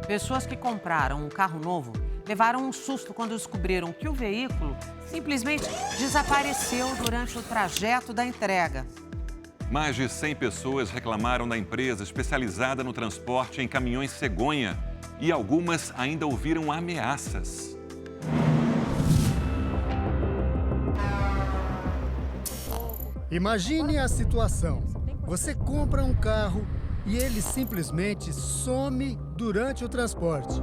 Pessoas que compraram um carro novo levaram um susto quando descobriram que o veículo simplesmente desapareceu durante o trajeto da entrega. Mais de 100 pessoas reclamaram da empresa especializada no transporte em caminhões cegonha e algumas ainda ouviram ameaças. Imagine a situação. Você compra um carro e ele simplesmente some durante o transporte.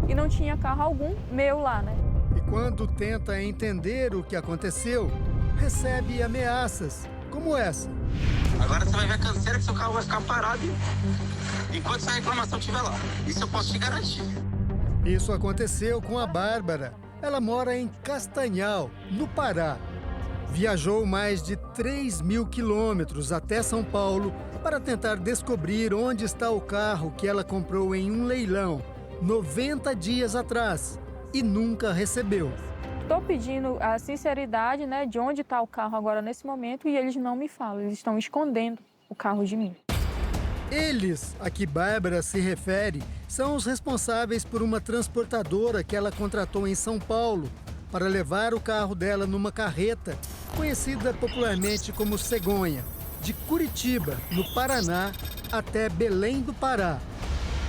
E não tinha carro algum meu lá, né? E quando tenta entender o que aconteceu, recebe ameaças, como essa. Agora você vai ver a canseira que seu carro vai ficar parado enquanto essa reclamação estiver lá. Isso eu posso te garantir. Isso aconteceu com a Bárbara. Ela mora em Castanhal, no Pará. Viajou mais de 3.000 quilômetros até São Paulo para tentar descobrir onde está o carro que ela comprou em um leilão 90 dias atrás e nunca recebeu. Estou pedindo a sinceridade, né, de onde está o carro agora nesse momento e eles não me falam, eles estão escondendo o carro de mim. Eles, a que Bárbara se refere, são os responsáveis por uma transportadora que ela contratou em São Paulo para levar o carro dela numa carreta, conhecida popularmente como cegonha, de Curitiba, no Paraná, até Belém do Pará.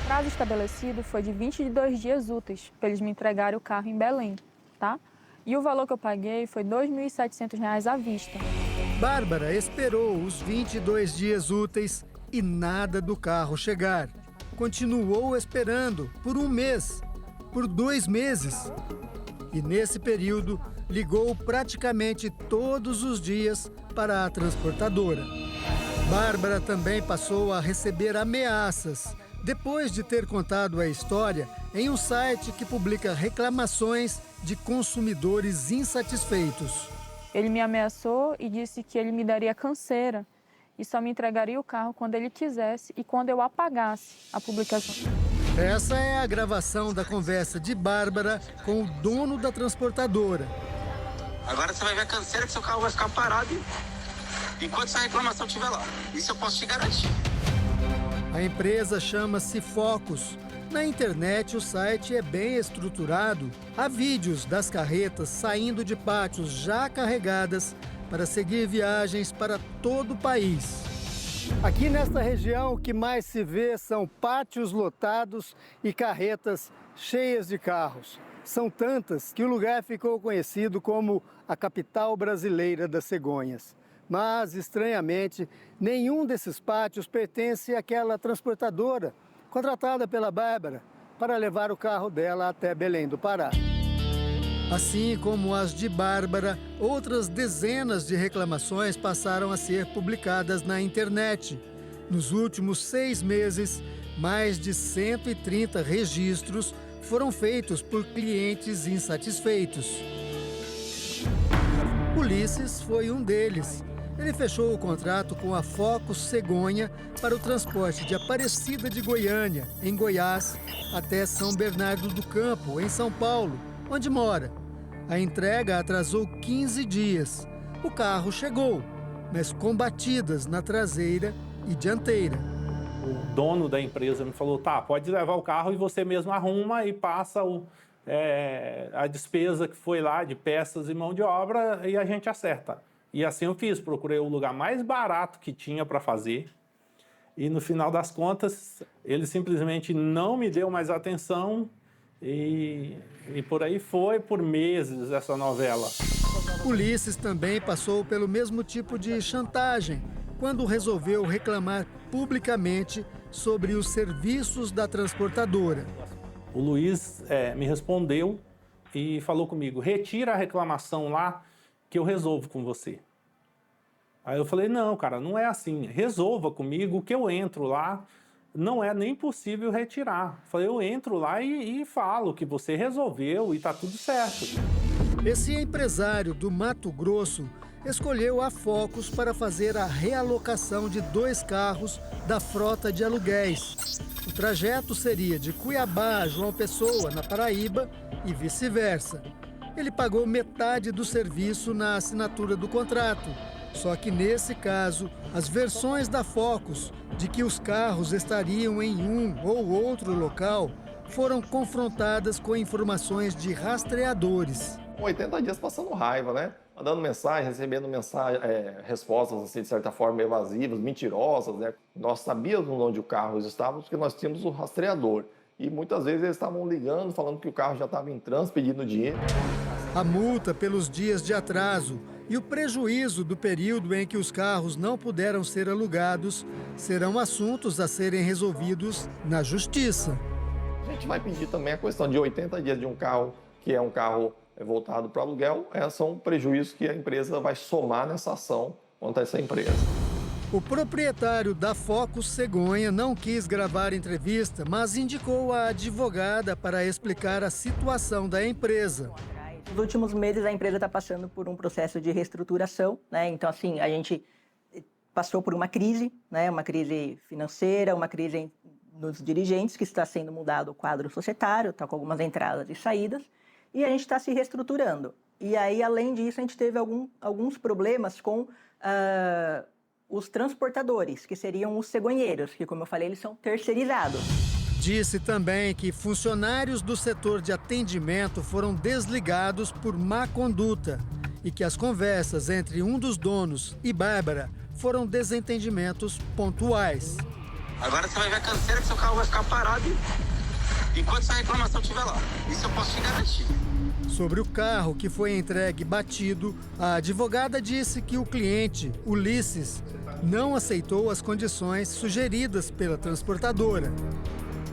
O prazo estabelecido foi de 22 dias úteis para eles me entregarem o carro em Belém, tá? E o valor que eu paguei foi R$ 2.700 à vista. Bárbara esperou os 22 dias úteis e nada do carro chegar. Continuou esperando por um mês, por 2 meses. E nesse período, ligou praticamente todos os dias para a transportadora. Bárbara também passou a receber ameaças, depois de ter contado a história em um site que publica reclamações de consumidores insatisfeitos. Ele me ameaçou e disse que ele me daria canseira e só me entregaria o carro quando ele quisesse e quando eu apagasse a publicação. Essa é a gravação da conversa de Bárbara com o dono da transportadora. Agora você vai ver a canseira que seu carro vai ficar parado enquanto essa reclamação estiver lá. Isso eu posso te garantir. A empresa chama-se Focus. Na internet, o site é bem estruturado. Há vídeos das carretas saindo de pátios já carregadas para seguir viagens para todo o país. Aqui nesta região, o que mais se vê são pátios lotados e carretas cheias de carros. São tantas que o lugar ficou conhecido como a capital brasileira das cegonhas. Mas, estranhamente, nenhum desses pátios pertence àquela transportadora contratada pela Bárbara para levar o carro dela até Belém do Pará. Assim como as de Bárbara, outras dezenas de reclamações passaram a ser publicadas na internet. Nos últimos 6 meses, mais de 130 registros foram feitos por clientes insatisfeitos. Ulisses foi um deles. Ele fechou o contrato com a Focus Cegonha para o transporte de Aparecida de Goiânia, em Goiás, até São Bernardo do Campo, em São Paulo, onde mora. A entrega atrasou 15 dias. O carro chegou, mas com batidas na traseira e dianteira. O dono da empresa me falou, tá, pode levar o carro e você mesmo arruma e passa a despesa que foi lá de peças e mão de obra e a gente acerta. E assim eu fiz, procurei o lugar mais barato que tinha para fazer. E no final das contas, ele simplesmente não me deu mais atenção e por aí foi por meses essa novela. Ulisses também passou pelo mesmo tipo de chantagem quando resolveu reclamar publicamente sobre os serviços da transportadora. O Luiz me respondeu e falou comigo, retira a reclamação lá que eu resolvo com você. Aí eu falei, não, cara, não é assim. Resolva comigo que eu entro lá, não é nem possível retirar. Falei, eu entro lá e falo que você resolveu e tá tudo certo. Esse empresário do Mato Grosso escolheu a Focus para fazer a realocação de 2 carros da frota de aluguéis. O trajeto seria de Cuiabá a João Pessoa, na Paraíba, e vice-versa. Ele pagou metade do serviço na assinatura do contrato. Só que nesse caso, as versões da Focus de que os carros estariam em um ou outro local foram confrontadas com informações de rastreadores. 80 dias passando raiva, né? Mandando mensagem, recebendo respostas, assim, de certa forma, evasivas, mentirosas, né? Nós sabíamos onde o carro estava porque nós tínhamos o rastreador. E muitas vezes eles estavam ligando, falando que o carro já estava em trânsito, pedindo dinheiro. A multa pelos dias de atraso e o prejuízo do período em que os carros não puderam ser alugados serão assuntos a serem resolvidos na Justiça. A gente vai pedir também a questão de 80 dias de um carro que é um carro voltado para aluguel. São prejuízos que a empresa vai somar nessa ação contra essa empresa. O proprietário da Focus Cegonha não quis gravar entrevista, mas indicou a advogada para explicar a situação da empresa. Nos últimos meses, a empresa está passando por um processo de reestruturação, né? Então, assim, a gente passou por uma crise, né? Uma crise financeira, uma crise nos dirigentes, que está sendo mudado o quadro societário, está com algumas entradas e saídas, e a gente está se reestruturando. E aí, além disso, a gente teve alguns problemas com os transportadores, que seriam os cegonheiros, que, como eu falei, eles são terceirizados. Disse também que funcionários do setor de atendimento foram desligados por má conduta e que as conversas entre um dos donos e Bárbara foram desentendimentos pontuais. Agora você vai ver a canseira que seu carro vai ficar parado enquanto essa reclamação estiver lá. Isso eu posso te garantir. Sobre o carro que foi entregue batido, a advogada disse que o cliente, Ulisses, não aceitou as condições sugeridas pela transportadora.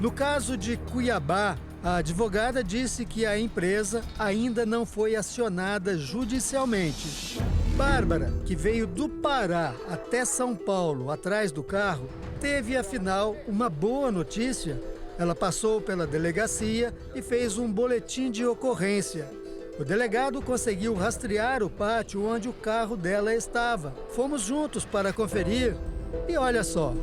No caso de Cuiabá, a advogada disse que a empresa ainda não foi acionada judicialmente. Bárbara, que veio do Pará até São Paulo atrás do carro, teve afinal uma boa notícia. Ela passou pela delegacia e fez um boletim de ocorrência. O delegado conseguiu rastrear o pátio onde o carro dela estava. Fomos juntos para conferir e olha só.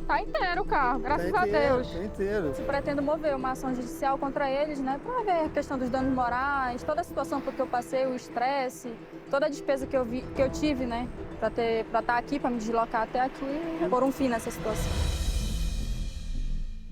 Tá inteiro o carro, graças a Deus. Tá inteiro. Eu pretendo mover uma ação judicial contra eles, né? Para ver a questão dos danos morais, toda a situação que eu passei, o estresse, toda a despesa que eu tive, né? Para estar aqui, para me deslocar até aqui e pôr um fim nessa situação.